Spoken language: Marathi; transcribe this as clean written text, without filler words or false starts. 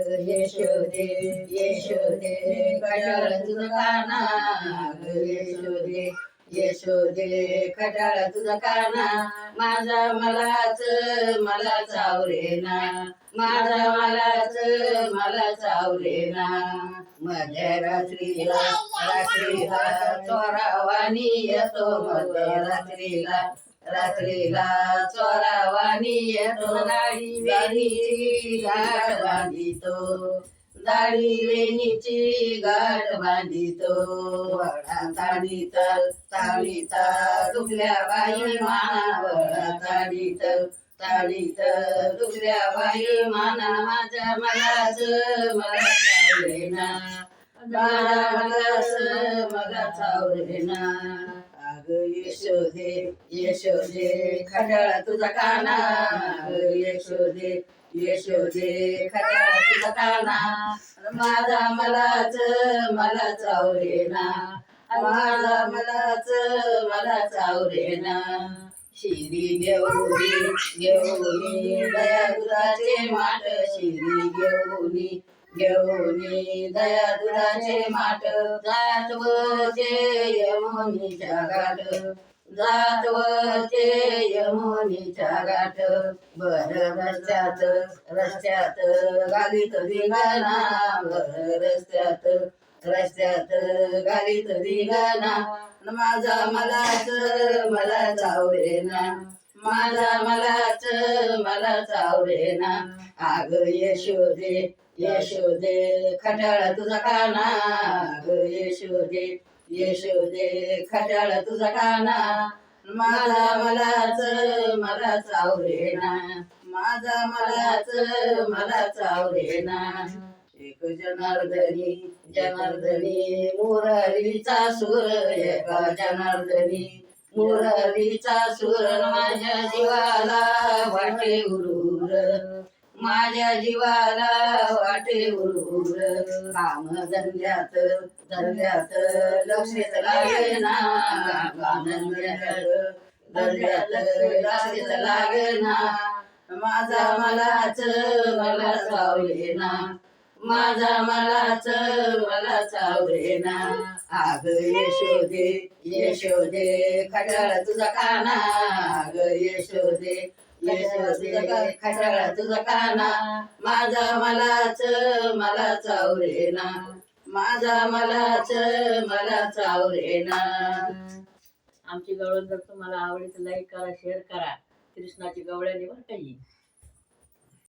यशोदे यशोदे खटाळ तुझं काना यशोदे यशोदे खटाळ तुझं काना माझा मला चावरेना माझा मला चावरेना मध्य रात्रीला चोरावानी येतो रात्रीला चोरावानी येतो दाढी वेणीची गाठ बांधितो वडा ताडीता दुखल्या बाई मानावळा ताडीत दुखल्या बाई माना माझ्या मला चावरेना मला चावरेना अग यशोदे खटाळ तुझा काना यशोदे खटाळ तुझा काना माझा मला चावरेना मला चावरेना शिरी घेऊनी दया दुधाचे माठ शिरी घेऊनी दया दुधाचे माठ जातवते यमुनीच्या गाठ बर रस्त्यात गालीत धिंगाणा रस्त्यात गालीत धिंगाणा माझा मला चावरेना मला चावरेना अग यशोदे खटाळ तुझा काना यशोदे खटाळ तुझा काना माझा मला चावरेना मला चावरेना एक जनार्दनी मुरलीचा सूर एका जनार्दनी मुरलीचा सूर माझ्या जीवाला वाटे उरूर माझ्या जीवाला वाटे उरूर काम धंद्यात लक्षात लागेना धंद्यात लक्षात लागेना माझा मला चावलेना मला चावरेना अग यशोदे खटाळ तुझा काना अग यशोदे खटाळ तुझा काना माझा मला चावरेना मला चावरेना. आमची गवळण जर तुम्हाला आवडली तर लाईक करा, शेअर करा. कृष्णाची गवळणी बरं काही.